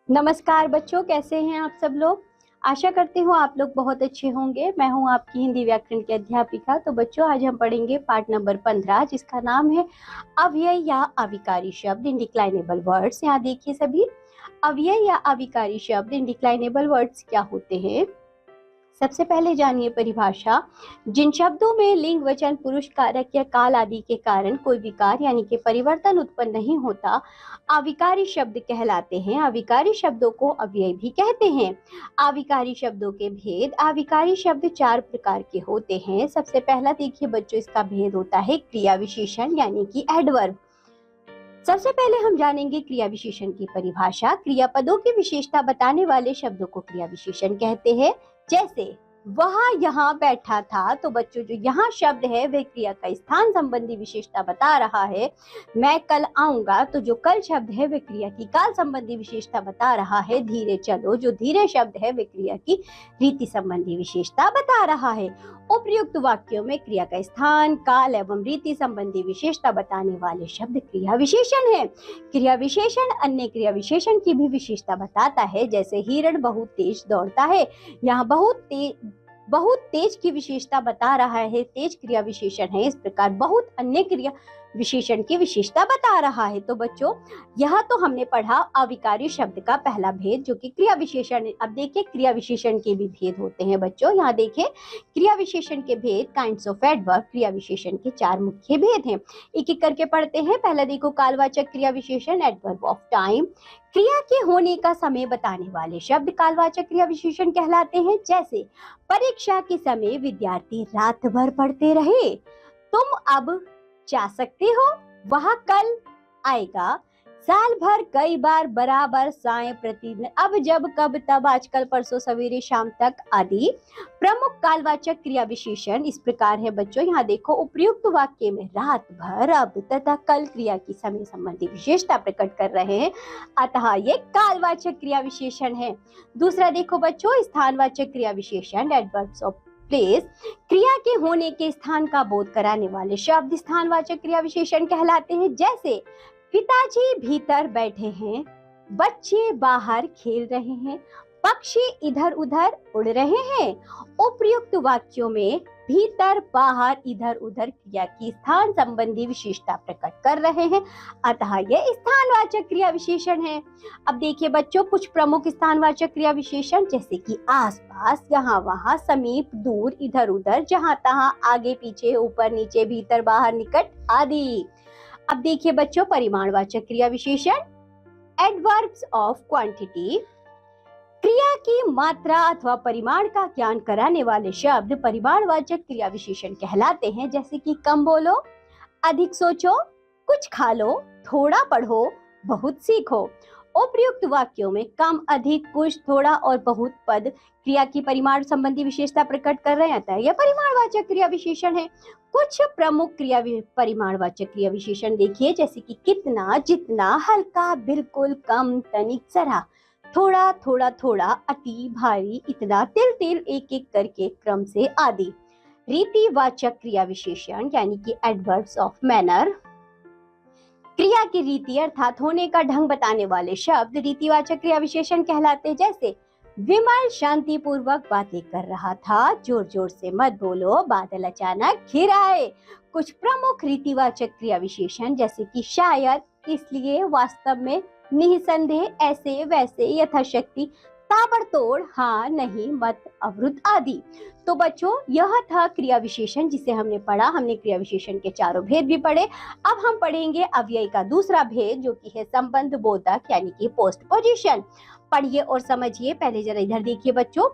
नमस्कार बच्चों, कैसे हैं आप सब लोग। आशा करती हूँ आप लोग बहुत अच्छे होंगे। मैं हूँ आपकी हिंदी व्याकरण की अध्यापिका। तो बच्चों, आज हम पढ़ेंगे पाठ नंबर 15, जिसका नाम है अव्यय या अविकारी शब्द, इंडिक्लाइनेबल वर्ड्स। यहाँ देखिए सभी, अव्यय या अविकारी शब्द, इंडिक्लाइनेबल वर्ड्स क्या होते हैं। सबसे पहले जानिए परिभाषा। जिन शब्दों में लिंग, वचन, पुरुष, कारक या काल आदि के कारण कोई विकार यानी कि परिवर्तन उत्पन्न नहीं होता, अविकारी शब्द कहलाते हैं। अविकारी शब्दों को अव्यय भी कहते हैं। अविकारी शब्दों के भेद। अविकारी शब्द 4 प्रकार के होते हैं। सबसे पहला देखिए बच्चों, इसका भेद होता है क्रिया विशेषण यानी कि एडवर्ब। सबसे पहले हम जानेंगे क्रिया विशेषण की परिभाषा। क्रियापदों की विशेषता बताने वाले शब्दों को क्रिया विशेषण कहते हैं। जैसे वह यहाँ बैठा था, तो बच्चों जो यहाँ शब्द है वह क्रिया का स्थान संबंधी विशेषता बता रहा है। मैं कल आऊंगा, तो जो कल शब्द है वह क्रिया की काल संबंधी विशेषता बता रहा है। धीरे चलो, जो धीरे शब्द है वह क्रिया की रीति संबंधी विशेषता बता रहा है। उपयुक्त वाक्यों में क्रिया का स्थान, काल एवं रीति संबंधी विशेषता बताने वाले शब्द क्रिया विशेषण है। क्रिया विशेषण अन्य क्रिया विशेषण की भी विशेषता बताता है। जैसे हिरण बहुत तेज दौड़ता है, यहाँ बहुत तेज की विशेषता बता रहा है, तेज क्रिया विशेषण है। इस प्रकार बहुत अन्य क्रिया विशेषण की विशेषता बता रहा है। तो बच्चों, यह तो हमने पढ़ा अविकारी शब्द का पहला भेद, जो कि क्रिया विशेषण है। अब देखिए क्रिया विशेषण के भी भेद होते हैं बच्चों। यहाँ देखिए क्रिया विशेषण के भेद, काइंड्स ऑफ एडवर्ब। क्रिया विशेषण के 4 मुख्य भेद हैं। एक एक करके पढ़ते हैं। पहला देखो कालवाचक क्रिया विशेषण, एडवर्ब ऑफ टाइम। क्रिया के होने का समय बताने वाले शब्द कालवाचक क्रिया विशेषण कहलाते हैं। जैसे परीक्षा के समय विद्यार्थी रात भर पढ़ते रहे। तुम अब जा सकते हो, वह कल आएगा। साल भर, कई बार, बराबर, साय, प्रतिदिन, अब, जब, कब, तब, आजकल, परसों, सवेरे, शाम तक आदि प्रमुख कालवाचक क्रिया विशेषण इस प्रकार है बच्चों। यहाँ देखो उपयुक्त वाक्य में रात भर, अब तथा कल क्रिया की समय संबंधी विशेषता प्रकट कर रहे हैं, अतः ये कालवाचक क्रिया विशेषण है। दूसरा देखो बच्चों स्थानवाचक क्रिया विशेषण, एडवर्ब्स ऑफ प्लेस। क्रिया के होने के स्थान का बोध कराने वाले शब्द स्थानवाचक क्रिया विशेषण कहलाते हैं। जैसे पिताजी भीतर बैठे हैं, बच्चे बाहर खेल रहे हैं, पक्षी इधर उधर उड़ रहे हैं। उपयुक्त वाक्यों में भीतर, बाहर, इधर उधर क्रिया की स्थान संबंधी विशेषता प्रकट कर रहे हैं, अतः यह स्थानवाचक क्रिया विशेषण है। अब देखिए बच्चों कुछ प्रमुख स्थानवाचक क्रिया विशेषण, जैसे कि आसपास, यहाँ वहां, समीप, दूर, इधर उधर, जहां तहां, आगे पीछे, ऊपर नीचे, भीतर बाहर, निकट आदि। अब देखिए बच्चों परिमाणवाचक क्रिया विशेषण, एडवर्ब्स ऑफ क्वांटिटी। क्रिया की मात्रा अथवा परिमाण का ज्ञान कराने वाले शब्द परिमाणवाचक क्रिया विशेषण कहलाते हैं। जैसे कि कम बोलो, अधिक सोचो, कुछ खा लो, थोड़ा पढ़ो, बहुत सीखो। उपयुक्त वाक्यों में कम, अधिक, कुछ, थोड़ा और बहुत पद क्रिया की परिमाण संबंधी विशेषता प्रकट कर रहे हैं, यह परिमाणवाचक क्रिया विशेषण है। कुछ प्रमुख परिमाणवाचक क्रिया विशेषण देखिए, जैसे कि कितना, जितना, हल्का, बिल्कुल, कम, तनिक, जरा, थोड़ा, थोड़ा थोड़ा, अति, भारी, इतना, तिल तिल, एक एक करके, क्रम से आदि। रीतिवाचक क्रिया विशेषण यानी कि एडवर्ब्स ऑफ मैनर। क्रिया की रीति अर्थात होने का ढंग बताने वाले शब्द रीतिवाचक क्रिया विशेषण कहलाते। जैसे विमल शांति पूर्वक बातें कर रहा था, जोर जोर से मत बोलो, बादल अचानक घिर आए। कुछ प्रमुख रीतिवाचक क्रिया विशेषण, जैसे कि शायद, इसलिए, वास्तव में, निसंदेह, ऐसे वैसे, यथाशक्ति, ताबड़तोड़, हाँ, नहीं, मत, अवरुद्ध आदि। तो बच्चों यह था क्रिया विशेषण जिसे हमने पढ़ा। हमने क्रिया विशेषण के 4 भेद भी पढ़े। अब हम पढ़ेंगे अव्यय का दूसरा भेद, जो कि है संबंध बोधक यानी कि पोस्ट पोजीशन। पढ़िए और समझिए। पहले जरा इधर देखिए बच्चों,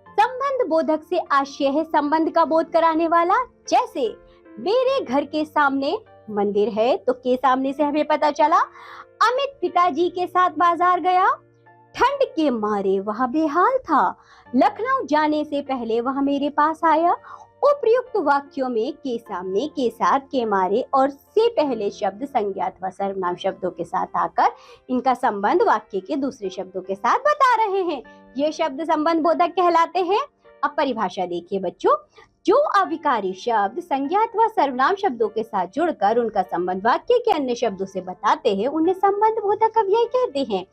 संबंध बोधक से आशय है संबंध का बोध कराने वाला। जैसे मेरे घर के सामने मंदिर है, तो के सामने से हमें पता चला अमित पिताजी के साथ बाजार गया। ठंड के मारे वह बेहाल था, लखनऊ जाने से पहले वह मेरे पास आया। उपयुक्त वाक्यों में के सामने, के साथ, के मारे और से पहले शब्द संज्ञा अथवा सर्वनाम शब्दों के साथ आकर इनका संबंध वाक्य के दूसरे शब्दों के साथ बता रहे हैं। ये शब्द संबंध बोधक कहलाते हैं। अब परिभाषा देखिए बच्चों, जो अविकारी शब्द संज्ञा अथवा सर्वनाम शब्दों के साथ जुड़कर उनका संबंध वाक्य के अन्य शब्दों से बताते हैं उन्हें संबंध बोधक अव्यय कहते हैं।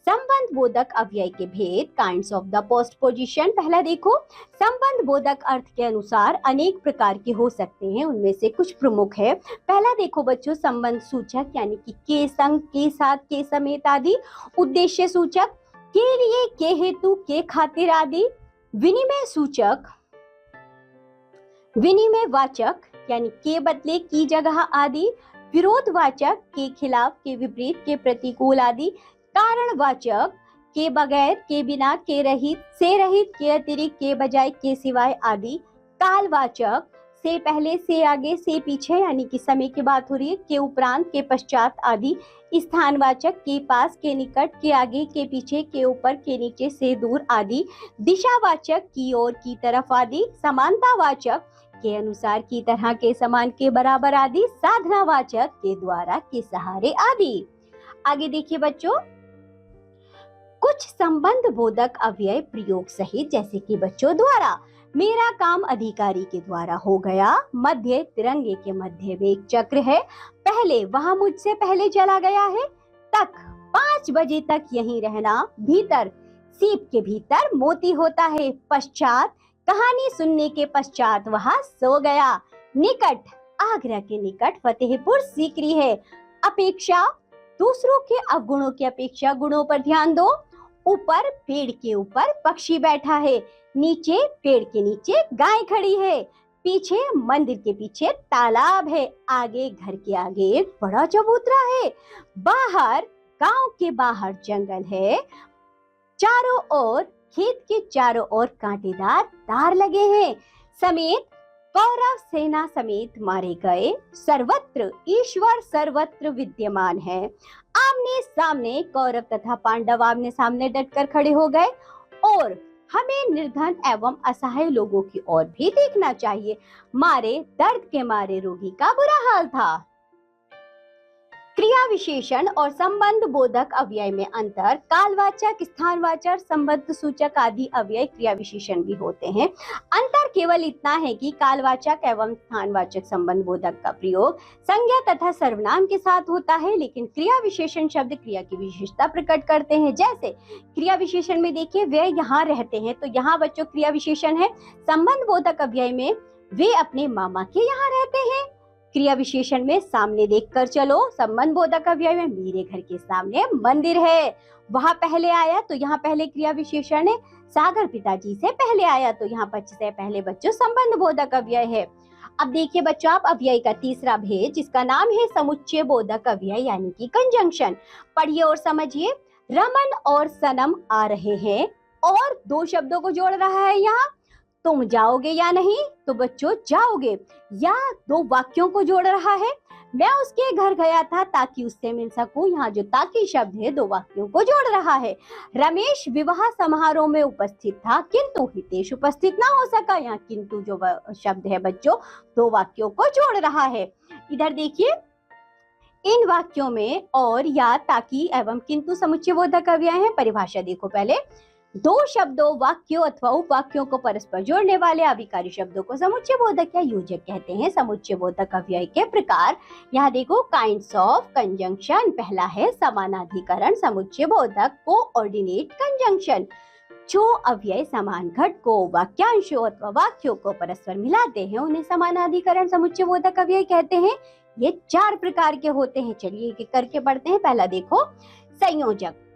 संबंध बोधक अव्यय के भेद, काइंड्स ऑफ द पोस्टपोजिशन। पहला देखो, संबंध बोधक अर्थ के अनुसार अनेक प्रकार के हो सकते हैं, उनमें से कुछ प्रमुख है। पहला देखो बच्चों, संबंध सूचक यानी कि के संग, के साथ, के समेत आदि। उद्देश्य सूचक, के लिए, के हेतु, के खातिर आदि। विनिमय सूचक, विनिमय वाचक यानी के बदले, की जगह आदि। विरोधवाचक, के खिलाफ, के विपरीत, के प्रतिकूल आदि। कारणवाचक, के बगैर, के बिना, के रहित, से रहित, के अतिरिक्त, के बजाय, के सिवाय आदि। कालवाचक, से पहले, से आगे, से पीछे यानी कि समय की बात हो रही है, के उपरांत, के पश्चात आदि। स्थानवाचक, के पास, के निकट, के आगे, के पीछे, के ऊपर, के नीचे, से दूर आदि। दिशावाचक, की ओर, की तरफ आदि। समानतावाचक, के अनुसार, की तरह, के समान, के बराबर आदि। साधनावाचक, के द्वारा, के सहारे आदि। आगे देखिए बच्चों, कुछ संबंध बोधक अव्यय प्रयोग सहित, जैसे कि बच्चों द्वारा। मेरा काम अधिकारी के द्वारा हो गया। मध्य, तिरंगे के मध्य में एक चक्र है। पहले, वहां मुझसे पहले चला गया है। तक, 5 बजे तक यहीं रहना। भीतर, सीप के भीतर मोती होता है। पश्चात, कहानी सुनने के पश्चात वहां सो गया। निकट, आगरा के निकट फतेहपुर सीकरी है। अपेक्षा, दूसरों के अवगुणों की अपेक्षा गुणों पर ध्यान दो। ऊपर, पेड़ के ऊपर पक्षी बैठा है। नीचे, पेड़ के नीचे गाय खड़ी है। पीछे, मंदिर के पीछे तालाब है। आगे, घर के आगे एक बड़ा चबूतरा है। बाहर, गांव के बाहर जंगल है। चारों ओर, खेत के चारों ओर कांटेदार तार लगे हैं। समेत, कौरव सेना समेत मारे गए। सर्वत्र, ईश्वर सर्वत्र विद्यमान है। आमने सामने, कौरव तथा पांडव आमने सामने डटकर खड़े हो गए। और हमें निर्धन एवं असहाय लोगों की ओर भी देखना चाहिए। मारे, दर्द के मारे रोगी का बुरा हाल था। क्रिया विशेषण और संबंध बोधक अव्यय में अंतर। कालवाचक, स्थानवाचक, संबंध सूचक आदि अव्यय क्रिया विशेषण भी होते हैं। अंतर केवल इतना है कि कालवाचक एवं स्थानवाचक संबंध बोधक का प्रयोग संज्ञा तथा सर्वनाम के साथ होता है, लेकिन क्रिया विशेषण शब्द क्रिया की विशेषता प्रकट करते हैं। जैसे क्रिया विशेषण में देखिए, वे यहाँ रहते हैं, तो यहाँ बच्चों क्रिया विशेषण है। संबंध बोधक अव्यय में वे अपने मामा के यहाँ रहते हैं। क्रिया विशेषण में सामने देखकर चलो। संबंध बोधक अव्यय में मेरे घर के सामने मंदिर है। वहां पहले आया तो यहाँ पहले क्रिया विशेषण है। सागर पिताजी से पहले आया तो यहाँ पर से पहले बच्चों संबंध बोधक अव्यय है। अब देखिए बच्चों, आप अव्यय का तीसरा भेद, जिसका नाम है समुच्चय बोधक अव्यय यानी कि कंजंक्शन। पढ़िए और समझिए। रमन और सनम आ रहे हैं और 2 शब्दों को जोड़ रहा है यहाँ। तुम जाओगे या नहीं, तो बच्चों जाओगे। या 2 वाक्यों को जोड़ रहा है। मैं उसके घर गया था ताकि उससे मिल सकूं, यहाँ जो ताकि शब्द है 2 वाक्यों को जोड़ रहा है। रमेश विवाह समारोह में उपस्थित था किंतु हितेश उपस्थित ना हो सका, यहाँ किंतु जो शब्द है बच्चों 2 वाक्यों को जोड़ रहा है। इधर देखिए, इन वाक्यों में और, या, ताकि एवं किंतु समुच्चय बोधक अव्यय है। परिभाषा देखो पहले। 2 शब्दों, वाक्यों अथवा उपवाक्यों को परस्पर जोड़ने वाले अभिकारी शब्दों को समुच्चय बोधक या योजक कहते हैं। समुच्चय बोधक अव्यय के प्रकार यहाँ देखो, काइंड्स ऑफ कंजंक्शन। पहला है समानाधिकरण समुच्चय बोधक, कोऑर्डिनेट कंजंक्शन। जो अव्यय समान घटकों, वाक्यांशों अथवा वाक्यों को परस्पर मिलाते हैं उन्हें समानाधिकरण समुच्चय बोधक अव्यय कहते हैं। ये 4 प्रकार के होते हैं। चलिए एक एक करके पढ़ते हैं। पहला देखो, संयोजक।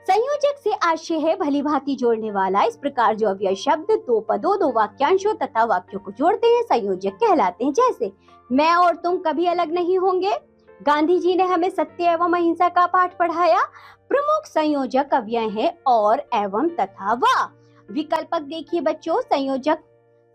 संयोजक से आशय है भली भांति जोड़ने वाला। इस प्रकार जो अव्यय शब्द 2 पदों, 2 वाक्यांशों तथा वाक्यों को जोड़ते हैं संयोजक कहलाते हैं। जैसे मैं और तुम कभी अलग नहीं होंगे। गांधी जी ने हमें सत्य एवं अहिंसा का पाठ पढ़ाया। प्रमुख संयोजक अव्यय है और, एवं, तथा, व। विकल्पक देखिए बच्चों, संयोजक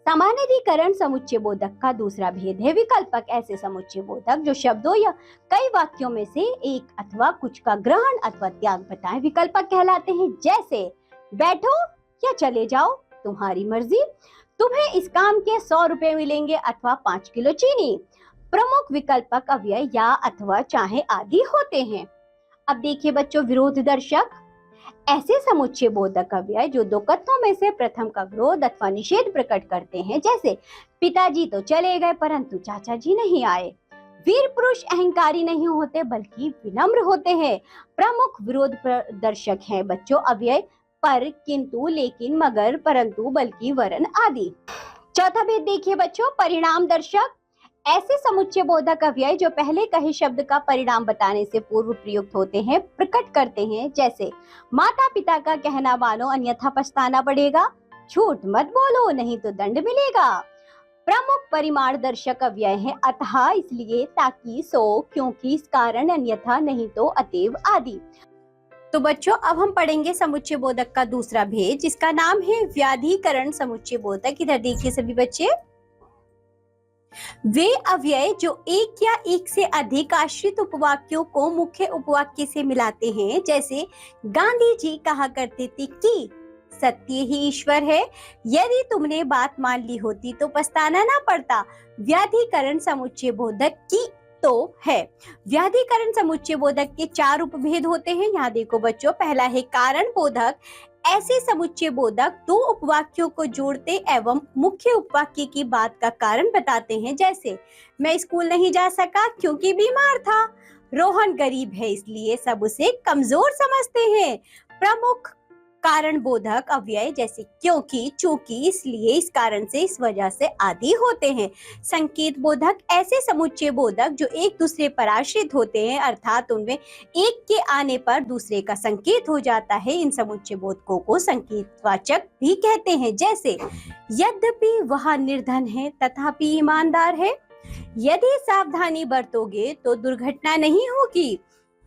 समानाधिकरण समुच्चय बोधक का दूसरा भेद है विकल्पक। ऐसे समुच्चय बोधक जो शब्दों या कई वाक्यों में से एक अथवा कुछ का ग्रहण अथवा त्याग बताएं विकल्पक कहलाते हैं। जैसे बैठो या चले जाओ, तुम्हारी मर्जी। तुम्हें इस काम के 100 रुपए मिलेंगे अथवा 5 किलो चीनी। प्रमुख विकल्पक अव्यय या, अथवा, चाहे आदि होते हैं। अब देखिए बच्चों, विरोध दर्शक। ऐसे समुच्चय बोधक अव्यय जो दो कथनों में से प्रथम का विरोध अथवा निषेध प्रकट करते हैं, जैसे पिताजी तो चले गए परंतु चाचा जी नहीं आए। वीर पुरुष अहंकारी नहीं होते बल्कि विनम्र होते हैं। प्रमुख विरोध प्रदर्शक हैं बच्चों अव्यय पर, किंतु, लेकिन, मगर, परंतु, बल्कि, वरन आदि। चौथा भेद देखिए बच्चों, परिणाम दर्शक। ऐसे समुच्चय बोधक अव्यय जो पहले कहे शब्द का परिणाम बताने से पूर्व प्रयुक्त होते हैं, प्रकट करते हैं, जैसे माता पिता का कहना मानो अन्यथा पछताना पड़ेगा, झूठ मत बोलो नहीं तो दंड मिलेगा। प्रमुख परिमाण दर्शक अव्यय है अतः, इसलिए, ताकि, सो, क्योंकि, इस कारण, अन्यथा, नहीं तो, अतएव आदि। तो बच्चों अब हम पढ़ेंगे समुच्चय बोधक का दूसरा भेद, जिसका नाम है व्याधिकरण समुच्चय बोधक। इधर देखिए सभी बच्चे, वे अव्यय जो एक या एक से अधिक आश्रित उपवाक्यों को मुख्य उपवाक्य से मिलाते हैं, जैसे गांधी जी कहा करते थे कि सत्य ही ईश्वर है, यदि तुमने बात मान ली होती तो पछताना ना पड़ता। व्याधिकरण समुच्चय बोधक की तो है। व्याधिकरण समुच्चय बोधक के 4 उपभेद होते हैं। यहाँ देखो बच्चों, पहला है कारण बोधक। ऐसे समुच्चय बोधक दो उपवाक्यों को जोड़ते एवं मुख्य उपवाक्य की बात का कारण बताते हैं, जैसे मैं स्कूल नहीं जा सका क्योंकि बीमार था, रोहन गरीब है इसलिए सब उसे कमजोर समझते हैं। प्रमुख कारण बोधक अव्यय जैसे क्योंकि, चूंकि, इसलिए, इस कारण से, इस वजह से आदि होते हैं। संकेत बोधक ऐसे समुच्चय बोधक जो एक दूसरे पर आश्रित होते हैं, अर्थात उनमें एक के आने पर दूसरे का संकेत हो जाता है। इन समुच्चय बोधकों को संकेतवाचक भी कहते हैं, जैसे यद्यपि वह निर्धन है तथापि ईमानदार है, यदि सावधानी बरतोगे तो दुर्घटना नहीं होगी।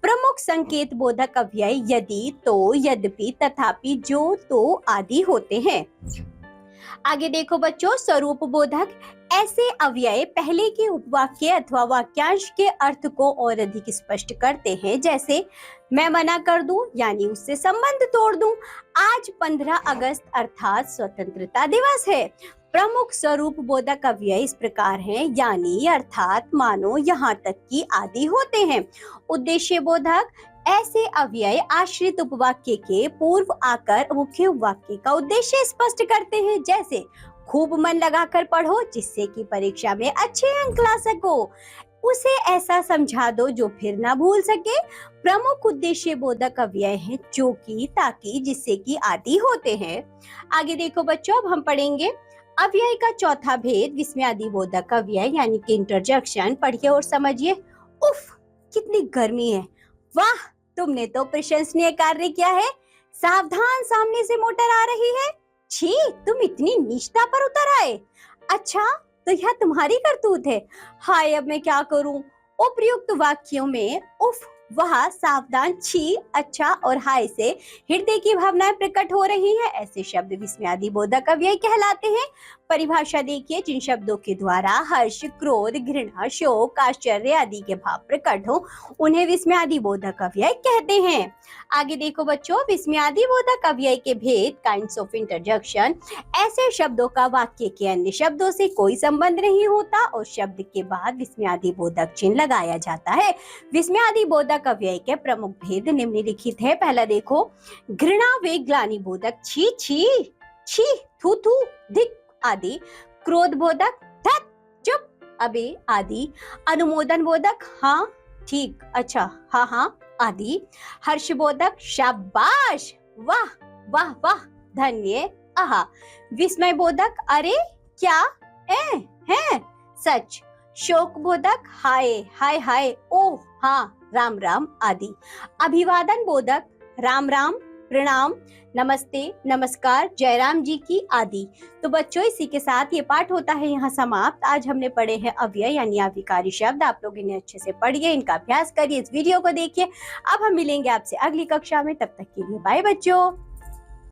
प्रमुख संकेत बोधक अव्यय यदि, तो, यद्यपि, तथापि, जो, तो आदि होते हैं। आगे देखो बच्चों, स्वरूप बोधक ऐसे अव्यय पहले के उपवाक्य अथवा वाक्यांश के अर्थ को और अधिक स्पष्ट करते हैं, जैसे मैं मना कर दूं यानी उससे संबंध तोड़ दूं, आज 15 अगस्त अर्थात स्वतंत्रता दिवस है। प्रमुख स्वरूप बोधक अव्यय इस प्रकार हैं, यानी, अर्थात, मानो, यहाँ तक कि आदि होते हैं। उद्देश्य बोधक ऐसे अव्यय आश्रित उपवाक्य के पूर्व आकर मुख्य उपवाक्य का उद्देश्य स्पष्ट करते हैं, जैसे खूब मन लगाकर पढ़ो जिससे कि परीक्षा में अच्छे अंक ला सको, उसे ऐसा समझा दो जो फिर ना भूल सके। प्रमुख उद्देश्य बोधक अव्यय हैं जो कि, ताकि, जिससे कि आदि होते हैं। आगे देखो बच्चों, अब हम पढ़ेंगे अव्यय का चौथा भेद, विस्मयादि बोधक अव्यय यानी कि इंटरजेक्शन। पढ़िए और समझिए। उफ, कितनी गर्मी है, वाह, तुमने तो प्रशंसनीय कार्य किया है, सावधान, सामने से मोटर आ रही है, छी, तुम इतनी नीचता पर उतर आए, अच्छा तो यह तुम्हारी करतूत है, हाय अब मैं क्या करूं। उपयुक्त वाक्यों में उफ, वह, सावधान, छी, अच्छा और हाय से हृदय की भावनाएं प्रकट हो रही हैं, ऐसे शब्द विस्मयादि बोधक अव्यय कहलाते हैं। परिभाषा देखिए, जिन शब्दों के द्वारा हर्ष, क्रोध, घृणा, शोक, आश्चर्य आदि के भाव प्रकट हो उन्हें विस्मयादि बोधक अव्यय कहते हैं। आगे देखो बच्चों, विस्मयादि बोधक अव्यय के भेद, काइंड्स ऑफ इंटरजेक्शन। ऐसे शब्दों का वाक्य के अन्य शब्दों से कोई संबंध नहीं होता और शब्द के बाद विस्मयादि बोधक चिन्ह लगाया जाता है। विस्मयादि बोधक अव्यय के प्रमुख भेद निम्नलिखित है। पहला देखो, घृणा व ग्लानि बोधक छी छी छी, थू थू, धिक आदि। क्रोध बोधक धत, चुप, अबे आदि। अनुमोदन बोधक हाँ, ठीक, अच्छा, हाँ हाँ आदि। हर्ष बोधक शाबाश, वाह वाह वाह, धन्य, आहा। विस्मय बोधक अरे, क्या, है, सच। शोक बोधक हाय हाय हाय, ओह हाँ, राम राम आदि। अभिवादन बोधक राम राम, प्रणाम, नमस्ते, नमस्कार, जयराम जी की आदि। तो बच्चों इसी के साथ ये पाठ होता है यहाँ समाप्त। आज हमने पढ़े हैं अव्यय यानी अविकारी शब्द। आप लोग इन्हें अच्छे से पढ़िए, इनका अभ्यास करिए, इस वीडियो को देखिए। अब हम मिलेंगे आपसे अगली कक्षा में, तब तक के लिए बाय बच्चों।